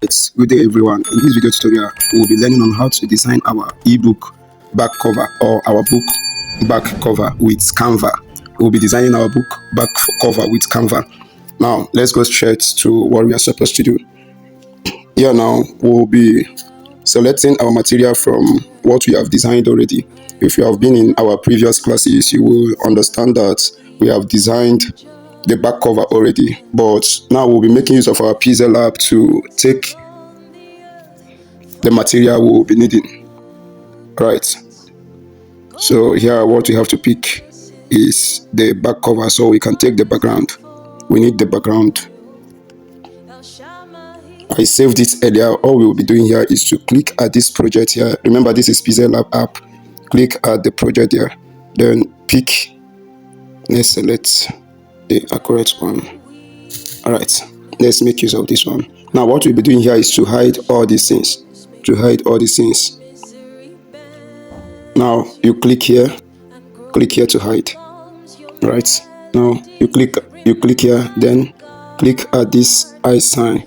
It's good day everyone. In this video tutorial, we will be learning on how to design our ebook back cover or our book back cover with Canva. We'll be designing our book back cover with Canva. Now, let's go straight to what we are supposed to do. Here now, we'll be selecting our material from what we have designed already. If you have been in our previous classes, you will understand that we have designed the back cover already, but now we'll be making use of our pixel lab to take the material we'll be needing. Right, so here what we have to pick is the back cover, so we can take the background. We need the background. I saved it earlier. All we will be doing here is to click at this project here. Remember, this is pixel lab app. Click at the project here, then pick. Let's select the accurate one. All right, let's make use of this one. Now what we'll be doing here is to hide all these things. Now you click here to hide. Right, now you click here, then click at this eye sign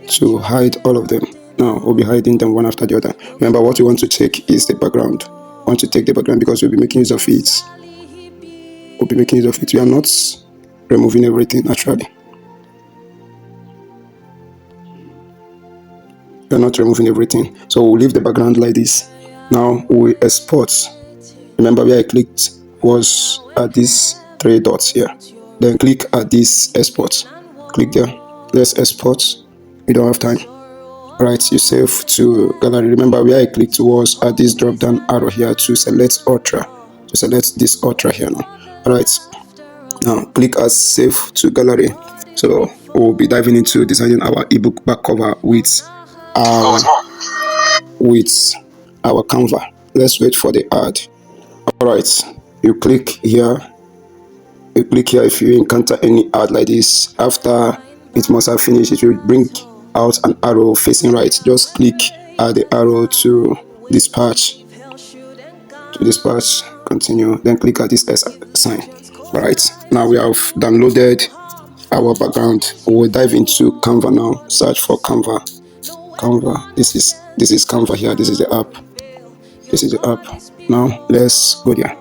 to hide all of them. Now we'll be hiding them one after the other. Remember, what we want to take is the background. We want to take the background because we'll be making use of it. We are not removing everything naturally. We are not removing everything, so we'll leave the background like this. Now we export. Remember, where I clicked was at these three dots here. Then click at this export. Click there. Let's export. We don't have time. Right, you save to gallery. Remember, where I clicked was at this drop down arrow here to select ultra. To select this ultra here now. Alright, now click as save to gallery. So we'll be diving into designing our ebook back cover with our Canva. Let's wait for the ad. Alright, you click here. If you encounter any ad like this, after it must have finished, it will bring out an arrow facing right. Just click at the arrow to dispatch. Continue, then click at this S sign. Alright, now we have downloaded our background. We'll dive into Canva now. Search for Canva. This is Canva here. This is the app. Now let's go there.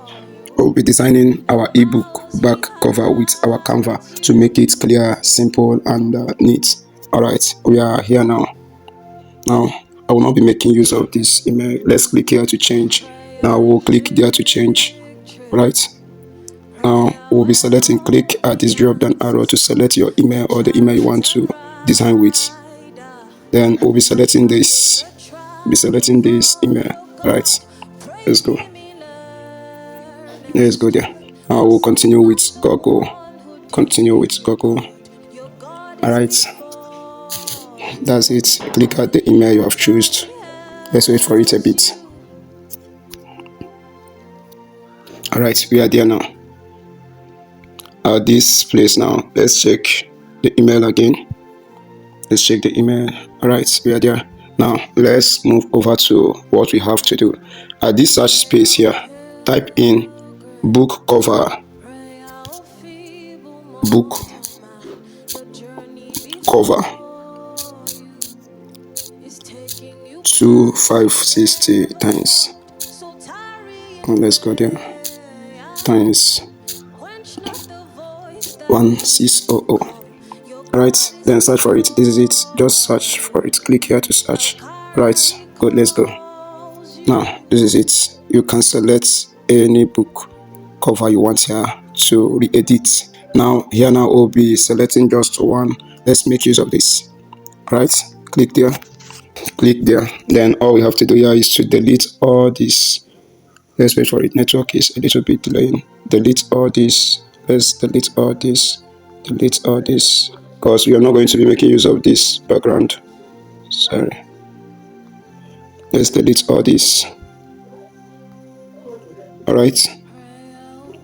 We'll be designing our ebook back cover with our Canva to make it clear, simple, and neat. Alright, we are here now. Now I will not be making use of this email. Let's click here to change. Now we'll click there to change. Right, now we'll be selecting, click at this drop down arrow to select your email or the email you want to design with. Then we'll be selecting this email. Right, let's go there. Now we'll continue with Google. Alright, that's it. Click at the email you have chosen. Let's wait for it a bit. Alright, we are there now. At this place now, let's check the email again. Alright, we are there. Now let's move over to what we have to do. At this search space here, type in book cover 2560 times. Let's go there. Times 1600. Right, then search for it. This is it. Just search for it. Click here to search. Right, good, let's go. Now this is it. You can select any book cover you want here to re-edit. Now we'll be selecting just one. Let's make use of this. Right, click there. Then all we have to do here is to delete all this. Let's wait for it. Network is a little bit delaying. Delete all this. Let's delete all this, because we are not going to be making use of this background. Sorry. Let's delete all this. Alright,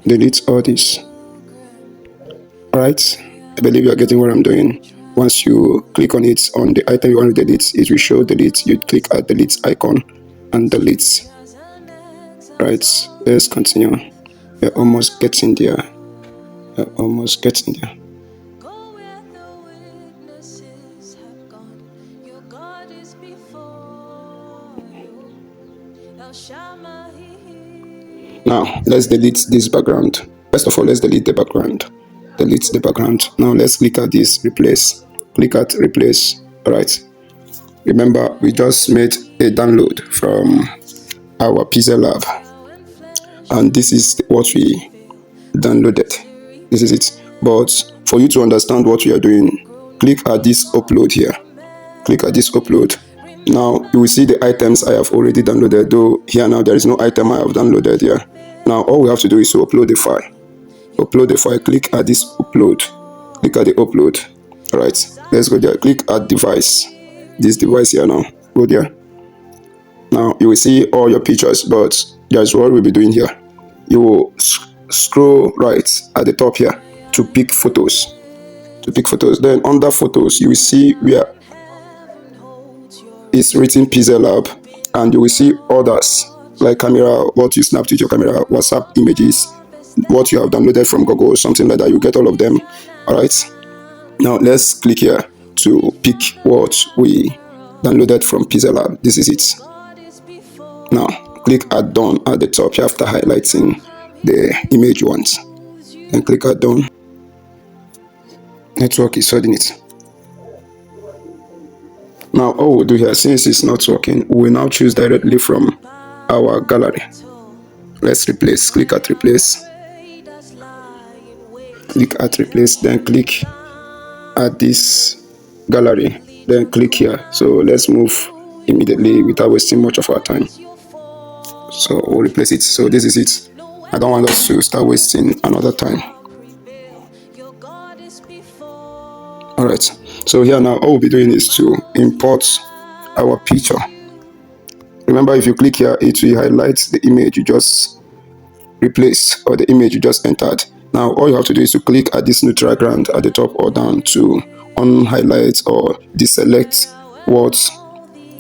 delete all this. Alright, I believe you are getting what I'm doing. Once you click on it, on the item you want to delete, it will show delete. You click at delete icon and delete. Right, let's continue. We're almost getting there. Now let's delete this background. First of all, let's delete the background. Delete the background. Now let's click at this replace. Click at replace. All right. Remember, we just made a download from our Pixel Lab, and this is what we downloaded. This is it. But for you to understand what we are doing, click at this upload here. Click at this upload. Now you will see the items I have already downloaded, though here now there is no item I have downloaded here. Now all we have to do is to upload the file. Upload the file. Click at this upload. Click at the upload. All right, let's go there. Click at device. This device here now. Go there. Now you will see all your pictures, but that's what we'll be doing here. You will scroll right at the top here to pick photos. Then under photos, you will see where it's written Pixel Lab, and you will see others like camera, what you snapped with your camera, WhatsApp images, what you have downloaded from Google, something like that. You get all of them. All right. Now let's click here to pick what we downloaded from Pixel Lab. This is it. Now click at done at the top after highlighting the image once, and click at done. Network is holding it. Now all we'll do here, since it's not working, we will now choose directly from our gallery. Let's replace. Click at replace. Click at replace, then click at this gallery, then click here. So let's move immediately without wasting much of our time. So we'll replace it. So this is it. I don't want us to start wasting another time. All right. So here now, all we'll be doing is to import our picture. Remember, if you click here, it will highlight the image you just replaced or the image you just entered. Now, all you have to do is to click at this neutral ground at the top or down to unhighlight or deselect what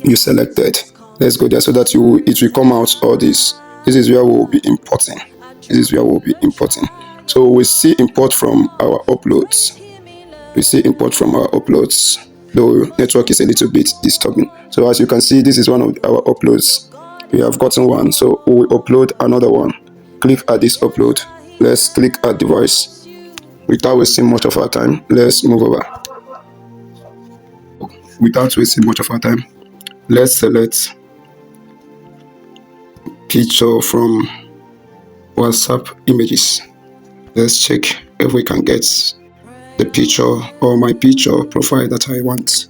you selected. Let's go there so that it will come out all this. This is where we'll be importing. So we see import from our uploads. Though network is a little bit disturbing. So as you can see, this is one of our uploads. We have gotten one, so we will upload another one. Click at this upload. Let's click at device. Without wasting much of our time, let's move over. Without wasting much of our time, let's select picture from WhatsApp images. Let's check if we can get the picture or my picture profile that I want.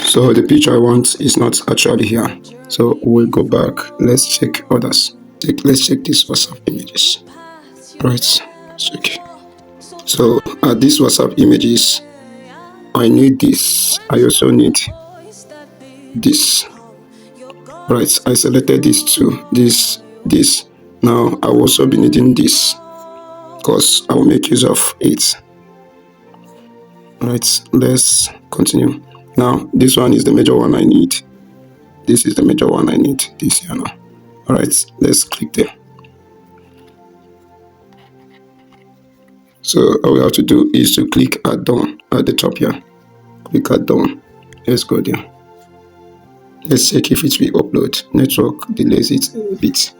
So the picture I want is not actually here. So we'll go back. Let's check others. Let's check these WhatsApp images. Right. Check. So these WhatsApp images, I need this. I also need this. Right. I selected these two. This. Now I will also be needing this, because I will make use of it. Right, let's continue. Now this one is the major one I need. This is the major one I need. This here now. All right, let's click there. So all we have to do is to click at done at the top here. Click at done. Let's go there. Let's check if it will upload. Network delays it a bit.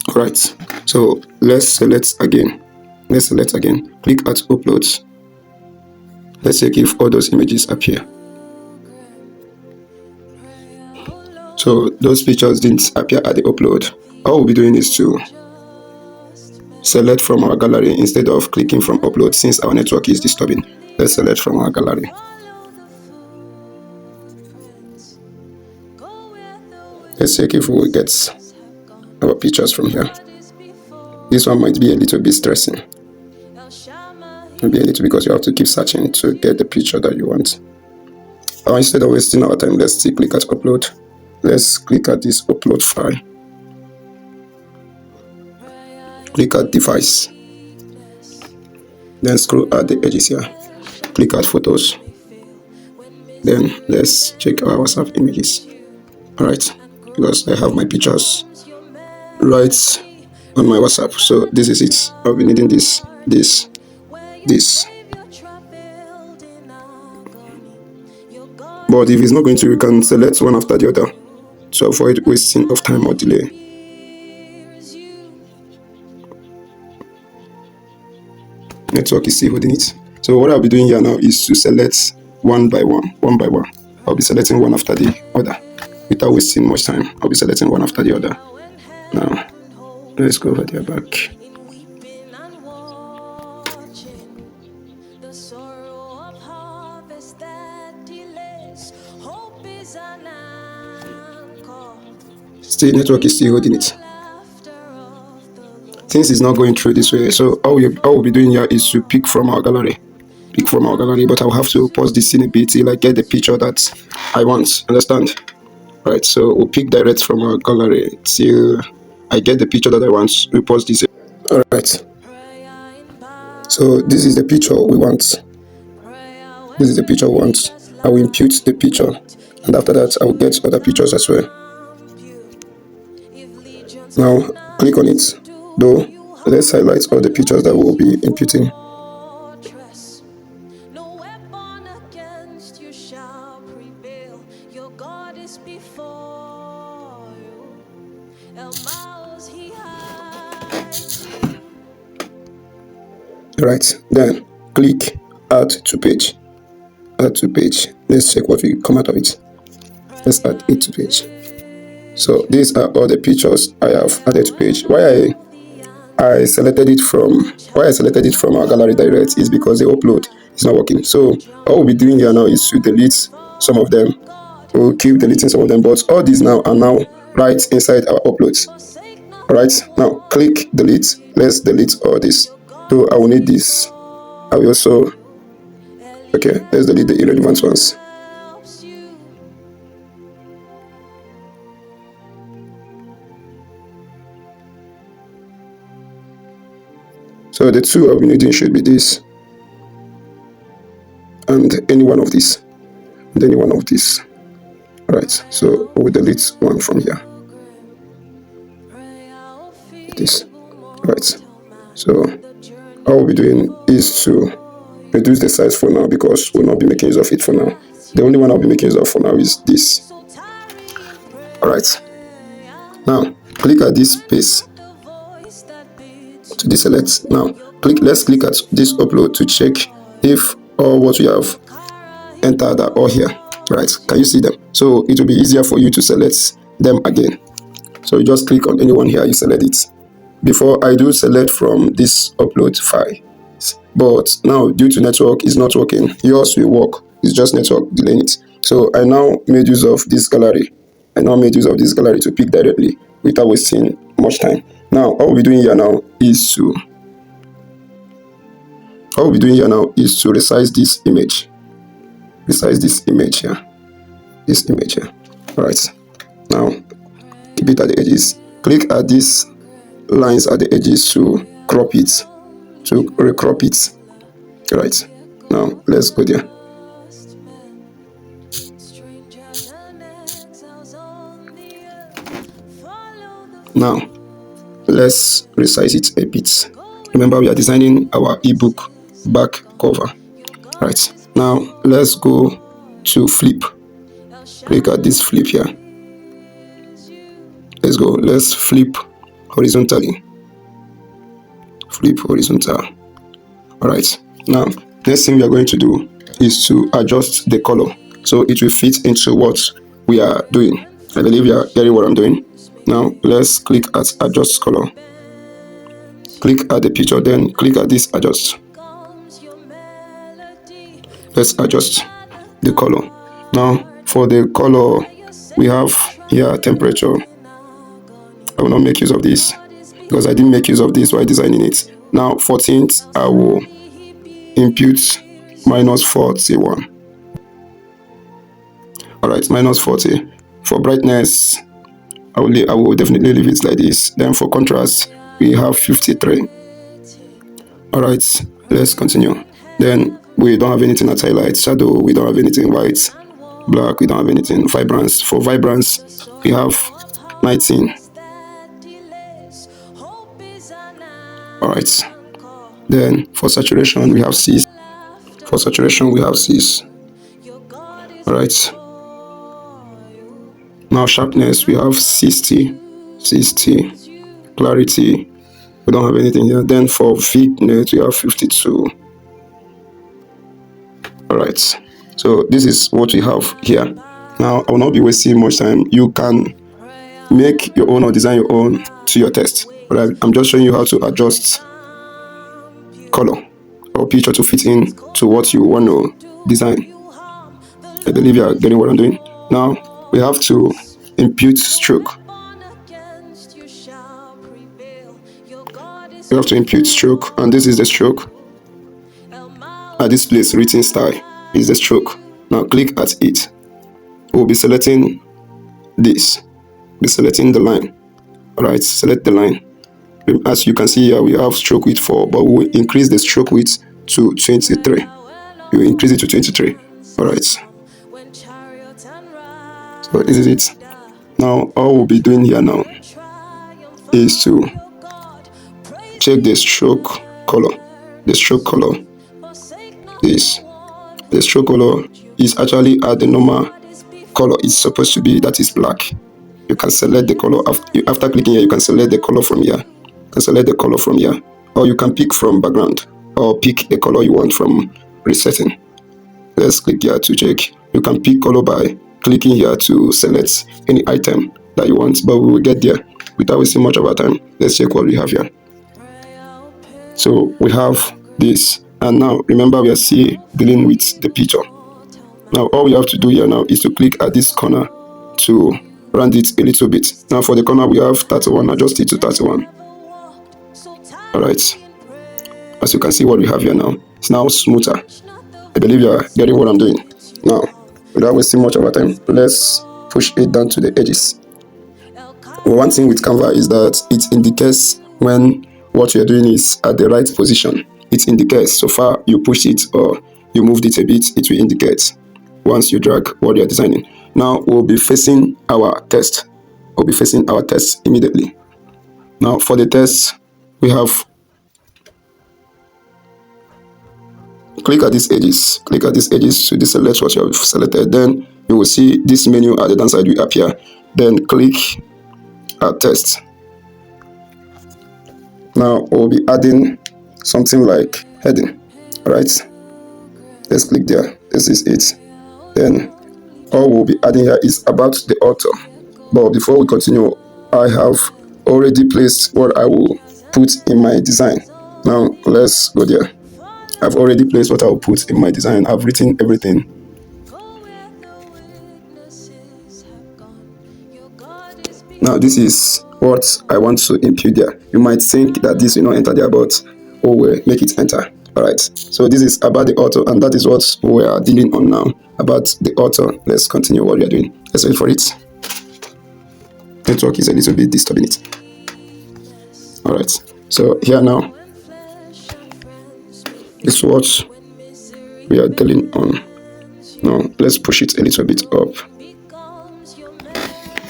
All right, so let's select again. Click at uploads. Let's check if all those images appear. So those pictures didn't appear at the upload. All we'll be doing is to select from our gallery instead of clicking from upload, since our network is disturbing. Let's select from our gallery. Let's check if we will get our pictures from here. This one might be a little bit stressing. Maybe a little, because you have to keep searching to get the picture that you want. Instead of wasting our time, let's still click at upload. Let's click at this upload file. Click at device. Then scroll at the edges here. Click at photos. Then let's check our WhatsApp images. Alright, because I have my pictures right on my WhatsApp. So this is it. I'll be needing this. But if it's not going to, you can select one after the other to avoid wasting of time or delay. Network is still holding it. So what I'll be doing here now is to select one by one. I'll be selecting one after the other without wasting much time. I'll be selecting one after the other. Now, let's go over there back. Still, network is still holding it. Since it's not going through this way, so all we'll be doing here is to pick from our gallery. But I'll have to pause this in a bit till I get the picture that I want. Understand? Right, so we'll pick direct from our gallery till I get the picture that I want. We pause this. Alright. So this is the picture we want. I will impute the picture, and after that I will get other pictures as well. Now click on it. Though let's highlight all the pictures that we'll be imputing. Right, then click add to page. Let's check what will come out of it. Let's add it to page. So these are all the pictures I have added to page. Why I selected it from our gallery direct is because the upload is not working. So all we'll be doing here now is to delete some of them. We'll keep deleting some of them, but all these now are now right inside our uploads. Alright, now click delete. Let's delete all this. So I will need this. I will also, okay, let's delete the irrelevant ones. So the two I'll be needing should be this and any one of these. Right, so we'll delete one from here. This. Right. So all we'll be doing is to reduce the size for now because we'll not be making use of it for now. The only one I'll be making use of for now is this. Alright. Now click at this space to deselect. Now let's click at this upload to check if all what we have entered are all here. Right, can you see them? So it will be easier for you to select them again. So you just click on anyone here, you select it. Before I do select from this upload file, but now due to network is not working, yours will work. It's just network delaying it. So I now made use of this gallery. To pick directly without wasting much time. Now all we're doing here now is to resize this image. This image here. Alright. Now keep it at the edges. Click at these lines at the edges to crop it, to recrop it. Right. Now let's go there. Now let's resize it a bit. Remember, we are designing our ebook back cover. Right. Now let's go to flip. Click at this flip here. Let's go. Let's flip horizontally. Flip horizontal. Alright. Now next thing we are going to do is to adjust the color so it will fit into what we are doing. I believe you are getting what I'm doing. Now let's click at adjust color. Click at the picture, then click at this adjust. Let's adjust the color. Now for the color we have here temperature. I will not make use of this because I didn't make use of this while designing it. Now 14th I will impute -41. Alright, -40. For brightness I will definitely leave it like this. Then for contrast we have 53. Alright, let's continue. Then we don't have anything at highlight, shadow, we don't have anything white, black, we don't have anything. Vibrance, for vibrance we have 19. Alright, then for saturation we have 6. All right. Now sharpness, we have 60. Clarity, we don't have anything here. Then for vignette, we have 52. All right. So this is what we have here. Now I will not be wasting much time. You can make your own or design your own to your test. But I'm just showing you how to adjust color or picture to fit in to what you want to design. I believe you are getting what I'm doing. Now we have to impute stroke. We have to impute stroke, and this is the stroke. At this place, written style is the stroke. Now click at it. We'll be selecting this. Be selecting the line. Alright, select the line. As you can see here, we have stroke width 4, but we'll increase the stroke width to 23. You increase it to 23. Alright. So this is it. Now all we'll be doing here now is to check the stroke color. The stroke color is the stroke color is actually at the normal color it's supposed to be, that is black. You can select the color after clicking here. You can select the color from here. You can select the color from here, or you can pick from background, or pick the color you want from resetting. Let's click here to check. You can pick color by clicking here to select any item that you want, but we will get there without wasting much of our time. Let's check what we have here. So we have this, and now remember we are still dealing with the picture. Now all we have to do here now is to click at this corner to round it a little bit. Now for the corner we have 31, adjust it to 31. Alright, as you can see what we have here now, it's now smoother. I believe you are getting what I'm doing. Now without wasting much of our time, let's push it down to the edges. One thing with Canva is that it indicates when what you're doing is at the right position. It indicates so far you pushed it or you moved it a bit, it will indicate once you drag what you're designing. Now we'll be facing our test. We'll be facing our test immediately. Now for the test, we have click at these edges. Click at these edges to deselect what you have selected. Then you will see this menu at the downside will appear. Then click at test. Now we'll be adding something like heading. Alright. Let's click there. This is it. Then all we'll be adding here is about the author. But before we continue, I have already placed what I will put in my design. Now let's go there. I've already placed what I will put in my design. I've written everything. Now this is what I want to impute there. You might think that this will not enter there, but oh well, make it enter. Alright, so this is about the author, and that is what we are dealing on now, about the author. Let's continue what we are doing. Let's wait for it. Network is a little bit disturbing it. Alright, so here now is what we are dealing on. Now let's push it a little bit up.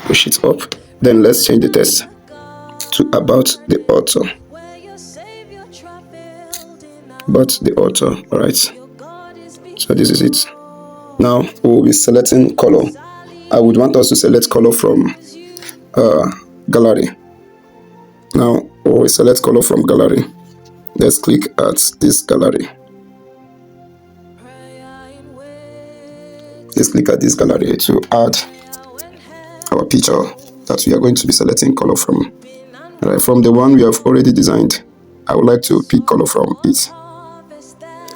Push it up. Then let's change the text to about the author. About the author. Alright. So this is it. Now we'll be selecting color. I would want us to select color from gallery. Now we'll select color from gallery. Let's click at this gallery. Let's click at this gallery to add our picture that we are going to be selecting color from. Right, from the one we have already designed, I would like to pick color from it.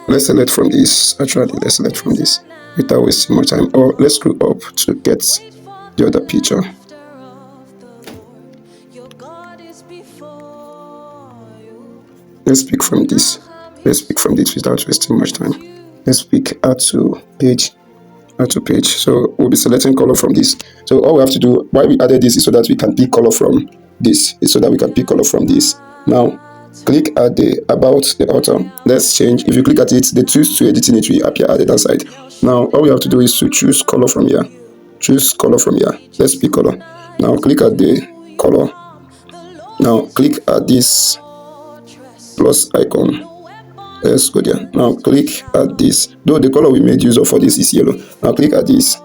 Let's select from this. Actually, let's select from this without wasting more time. Or let's scroll up to get the other picture. Let's pick from this. Let's pick from this without wasting much time. Let's pick add to page. Add to page. So we'll be selecting color from this. So all we have to do, why we added this is so that we can pick color from this. It's so that we can pick color from this. Now click at the about the author. Let's change. If you click at it, the tools to editing it will appear at the downside. Now all we have to do is to choose color from here. Choose color from here. Let's pick color. Now click at the color. Now click at this plus icon. Let's go there. Now click at this. Though the color we made use of for this is yellow. Now click at this.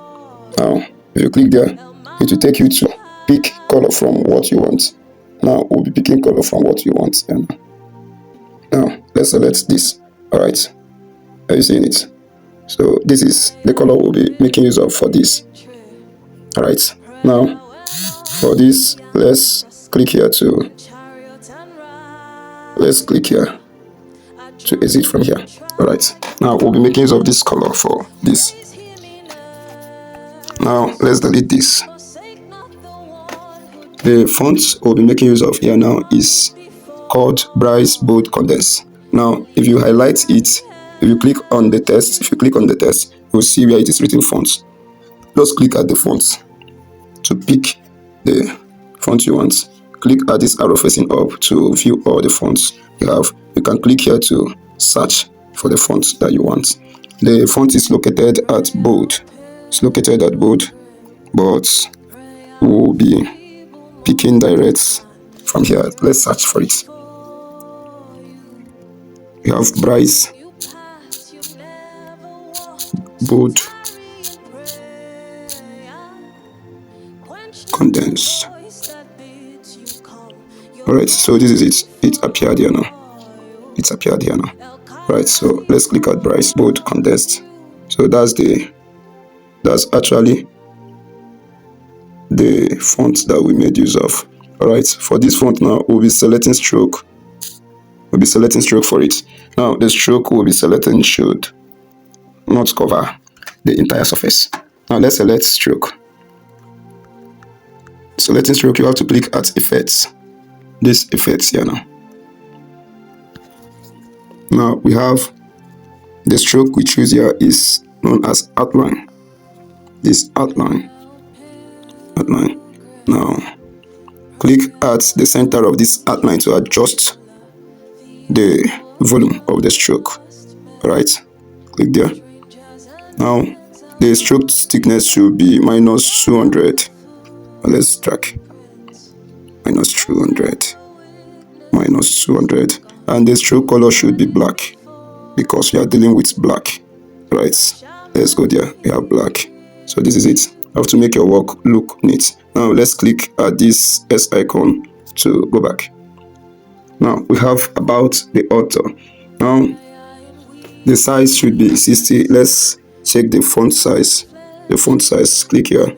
Now if you click there, it will take you to pick color from what you want. Now we'll be picking color from what you want. And now let's select this. Alright. Are you seeing it? So this is the color we'll be making use of for this. Alright. Now for this, let's click here to exit from here. Alright. Now we'll be making use of this color for this. Now let's delete this. The font we'll be making use of here now is called Braille Bold Condense. Now if you highlight it, if you click on the text, you'll see where it is written fonts. Just click at the fonts to pick the font you want. Click at this arrow facing up to view all the fonts you have. You can click here to search for the font that you want. The font is located at bold. It's located at bold, but we'll be picking direct from here. Let's search for it. We have Braille Bold Condensed. Alright, so this is it. It appeared here now. Right, so let's click at Braille Bold Condensed. So that's actually the font that we made use of. Alright, for this font now, we'll be selecting stroke. For it. Now the stroke we'll be selecting should not cover the entire surface. Now let's select stroke. Selecting stroke, you have to click at effects. This effects here now. Now we have the stroke we choose here is known as outline. This outline. Now click at the center of this outline to adjust the volume of the stroke. Alright, click there. Now the stroke thickness should be -200. Let's track -200, and the stroke color should be black because we are dealing with black. Right, let's go there. We have black, so this is it. You have to make your work look neat. Now let's click at this S icon to go back. Now we have about the author. Now the size should be 60. Let's check the font size. Click here.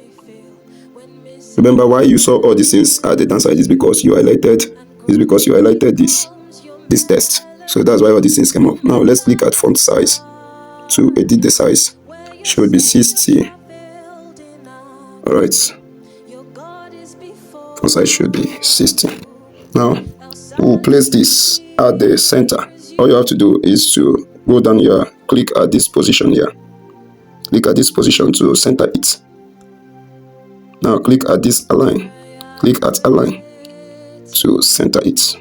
Remember why you saw all these things at the downside is because you highlighted this text. So that's why all these things came up. Now let's click at font size to edit the size. Should be 60. Alright. Font size should be 60. Now we'll place this at the center. All you have to do is to go down here, click at this position here. Click at this position to center it. Now click at this align. Click at align to center it.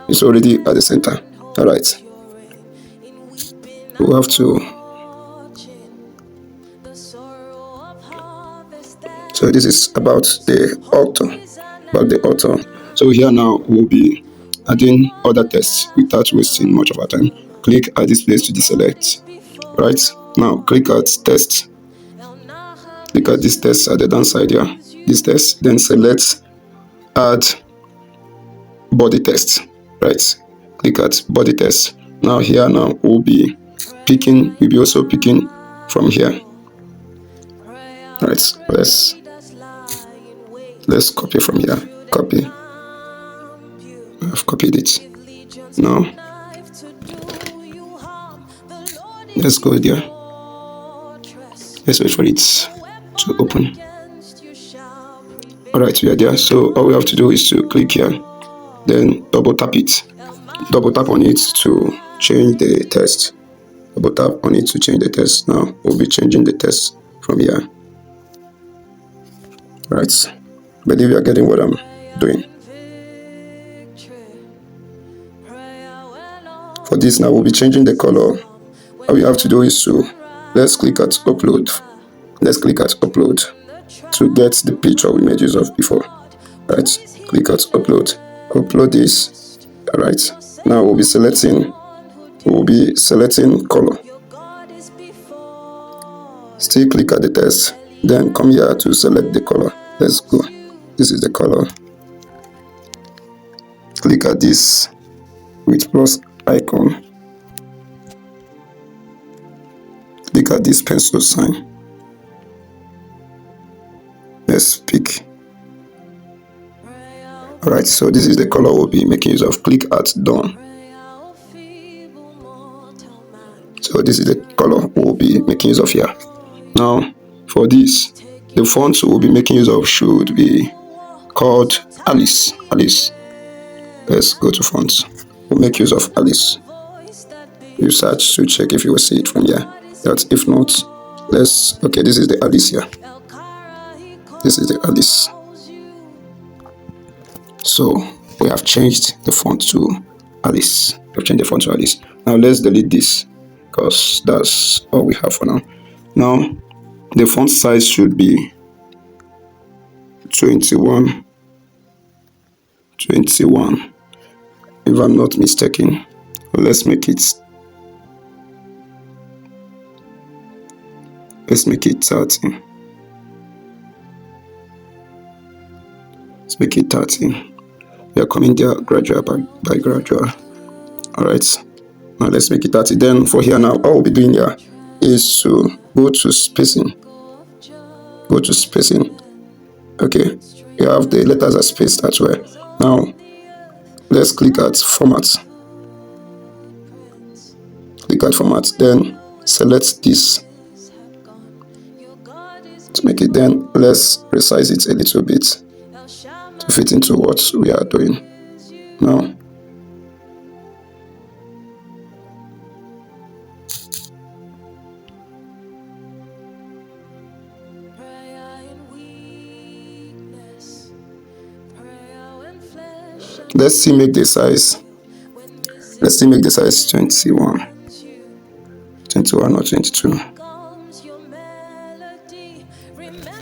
It's already at the center. Alright. We'll have to. So this is about the author. So here now we'll be adding other tests without wasting much of our time. Click at this place to deselect. Right. Now click at text. Click at this text at the downside here. This text. Then select add body text. Right. Click at body text. Now here now we'll be also picking from here. Right. Let's copy from here. Copy. I've copied it. Now let's go there. Let's wait for it to open. Alright, we are there. So all we have to do is to click here, then double tap it. Double tap on it to change the text. Double tap on it to change the text. Now we'll be changing the text from here. Right. Believe you are getting what I'm doing. For this now we'll be changing the color. All we have to do is to let's click at upload. To get the picture we made use of before. Right, click at upload. Upload this. Alright. Now we'll we'll be selecting color. Still click at the text, then come here to select the color. Let's go. This is the color. Click at this with plus icon. Click at this pencil sign. Let's pick. Alright, so this is the color we'll be making use of. Click at done. So this is the color we'll be making use of here. Now for this, the font we'll be making use of should be called Alice. Alice. Let's go to fonts. We'll make use of Alice. You search to check if you will see it from here. But if not, okay, this is the Alice here. This is the Alice. So we have changed the font to Alice. We've changed the font to Alice. Now let's delete this because that's all we have for now. Now the font size should be 21, if I'm not mistaken. Let's make it 30. Let's make it 30. We are coming there gradual by gradual. Alright, now let's make it 30. Then for here now, all we'll be doing here is to go to spacing. Okay, you have the letters are spaced as well. Now let's click at format. Click at format, then select this to make it. Then let's resize it a little bit to fit into what we are doing now. Let's see make the size 21 or 22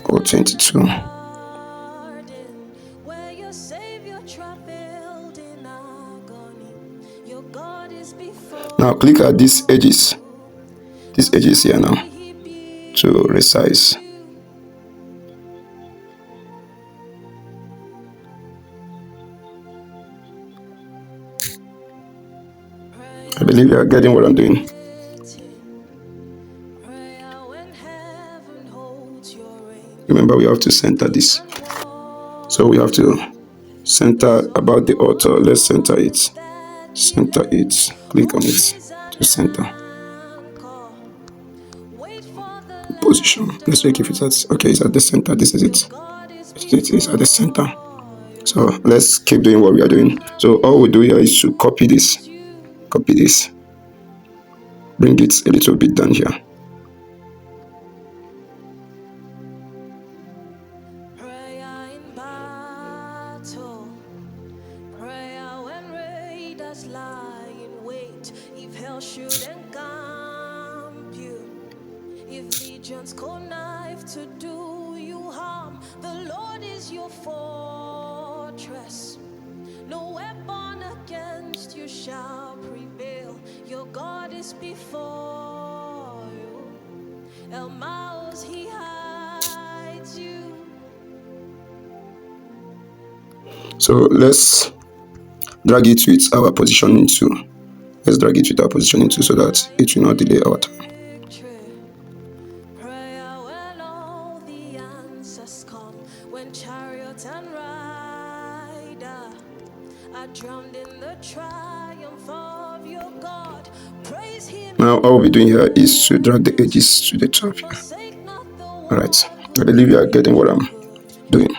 or 22. Now click at these edges here now to resize. I believe you are getting what I'm doing. Remember, we have to center this. So we have to center about the author. Let's center it. Center it. Click on it to center. Position. Let's check if it's at. Okay, it's at the center. This is it. It is at the center. So let's keep doing what we are doing. So all we do here is to copy this. Bring it a little bit down here. If legions connive to do you harm, the Lord is your fortress. No weapon against you shall prevail. Your God is before you. El Maus, he hides you. So let's drag it with our positioning too. Let's drag it with our positioning too so that it will not delay our time. When chariot and rider are drowned in the triumph of your God. Praise him. Now all we'll be doing here is to drag the edges to the top here. Alright, I believe you are getting what I'm doing.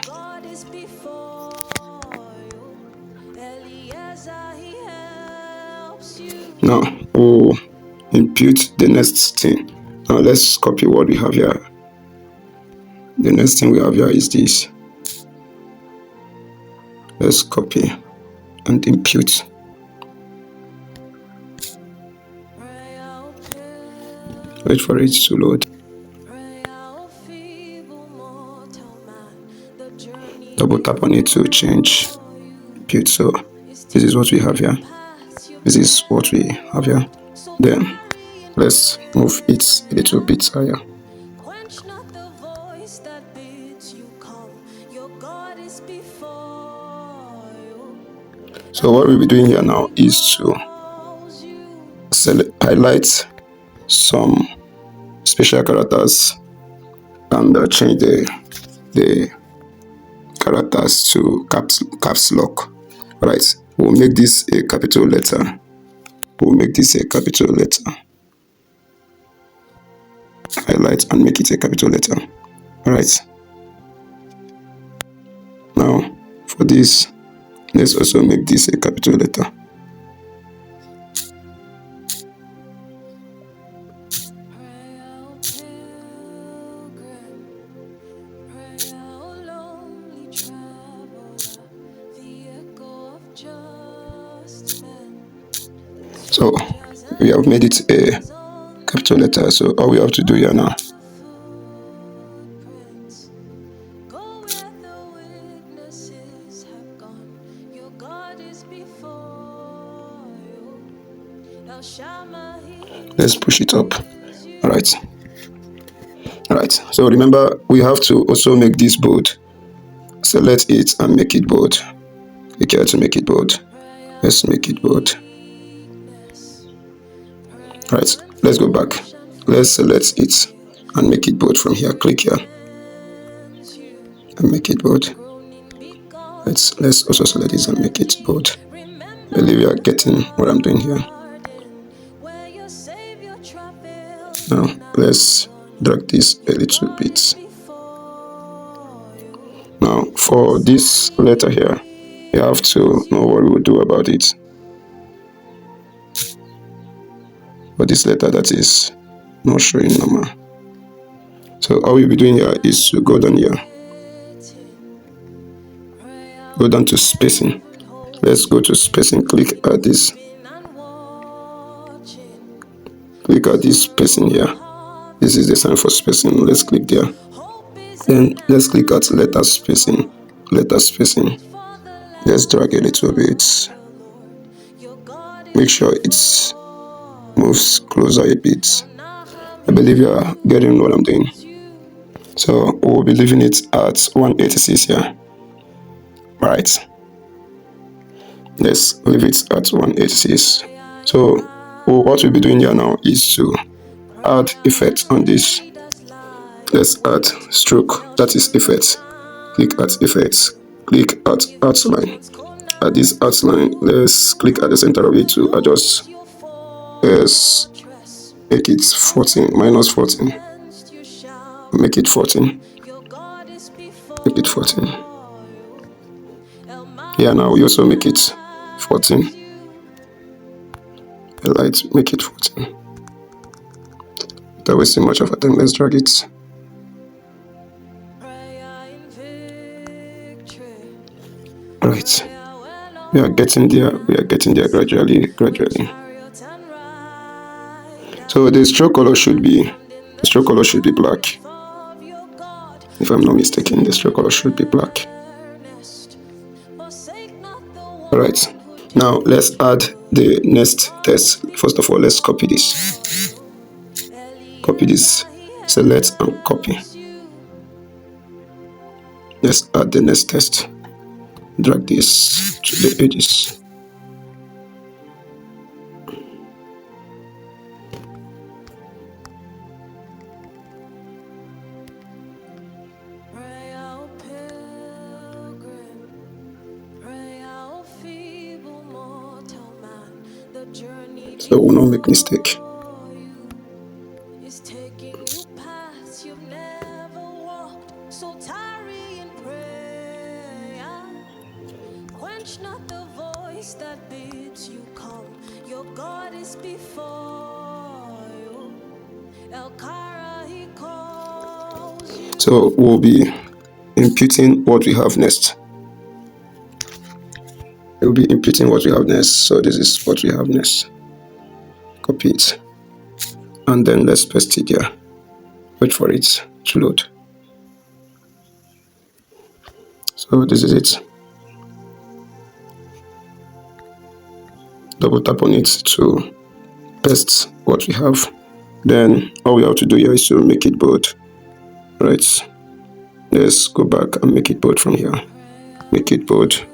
Now we'll impute the next thing. Now let's copy what we have here. The next thing we have here is this. Let's copy and impute. Wait for it to load. Double tap on it to change impute. So this is what we have here. This is what we have here. Then let's move it a little bit higher. So what we'll be doing here now is to highlight some special characters and change the characters to caps lock. Right, we'll make this a capital letter. We'll make this a capital letter. Highlight and make it a capital letter. All right. Now for this, let's also make this a capital letter. So we have made it a capital letter. So all we have to do here now, let's push it up. All right. So remember, we have to also make this bold. Select it and make it bold. Click here to make it bold. Let's make it bold. Right, let's go back. Let's select it and make it bold from here. Click here and make it bold. Let's also select this and make it bold. I believe you are getting what I'm doing here. Now let's drag this a little bit. Now for this letter here, you have to know what we will do about it. For this letter that is not showing normal. So all we'll be doing here is to go down here. Go down to spacing. Let's go to spacing. Click at this. Click at this spacing here. This is the sign for spacing. Let's click there. Then let's click at letter spacing. Letter spacing. Let's drag a little bit. Make sure it moves closer a bit. I believe you are getting what I'm doing. So we'll be leaving it at 186 here. Right. Let's leave it at 186. So what we'll be doing here now is to add effect on this. Let's add stroke, that is effect. Click at effects. Click at outline. At this outline, let's click at the center of it to adjust. Let's make it 14, minus 14. Make it 14. Make it 14. Yeah, now we also make it 14. Highlight, make it 14. Without wasting much of our time, let's drag it. Right. We are getting there. We are getting there gradually. So the stroke color should be black. If I'm not mistaken, the stroke color should be black. Alright. Now let's add the next text. First of all, let's copy this. Copy this. Select and copy. Let's add the next text. Drag this to the edges. So we'll not make mistake. So we'll be imputing what we have next. We'll be imputing what we have next. So this is what we have next. Copy it. And then let's paste it here. Wait for it to load. So this is it. Double tap on it to paste what we have. Then all we have to do here is to make it bold. Right, let's go back and make it bold from here. Make it bold,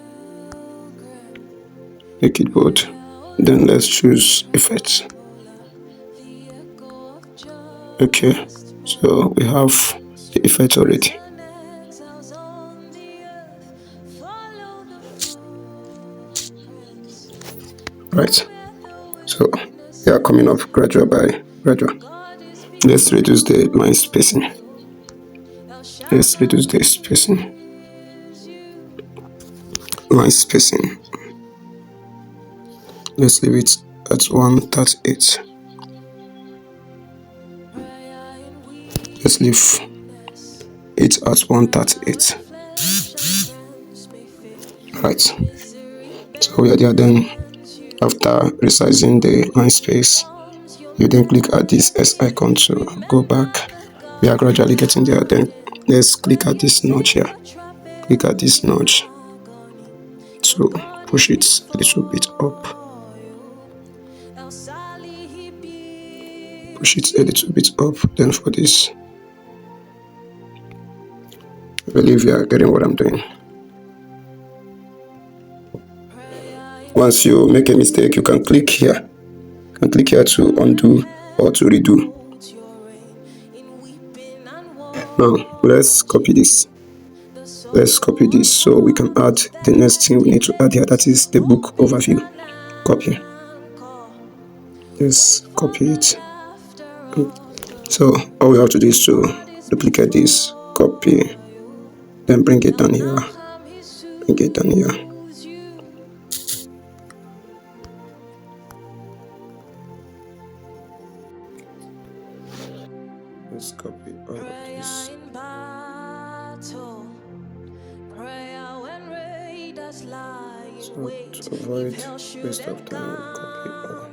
make it bold. Then let's choose effects. Okay, so we have the effect already. Right, so they are coming up gradual by gradual. Let's reduce the line spacing. Let's reduce the spacing. Line spacing. Let's leave it at 138. Let's leave it at 138. Right. So we are there. Then after resizing the line space, you then click at this S icon to go back. We are gradually getting there. Then let's click at this notch here. Click at this notch to push it a little bit up. Push it a little bit up. Then for this, I believe you are getting what I'm doing. Once you make a mistake, you can click here. You can click here to undo or to redo. Now let's copy this. Let's copy this so we can add the next thing we need to add here. That is the book overview. Copy. Let's copy it. So all we have to do is to duplicate this, copy, then bring it down here. Bring it down here. Let's copy all of this. So to avoid waste of time, we'll copy all.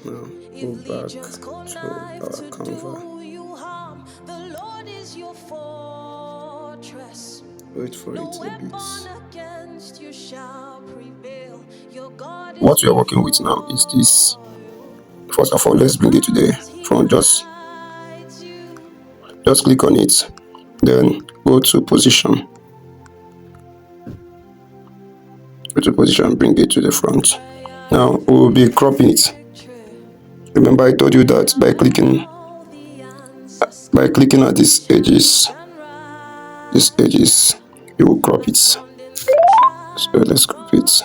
Now go back to our Canva. Wait for it a bit. What we are working with now is this. First of all, let's bring it to the front. Just click on it, then go to position. Go to position, bring it to the front. Now we will be cropping it. Remember, I told you that by clicking at these edges, you will crop it. So let's crop it.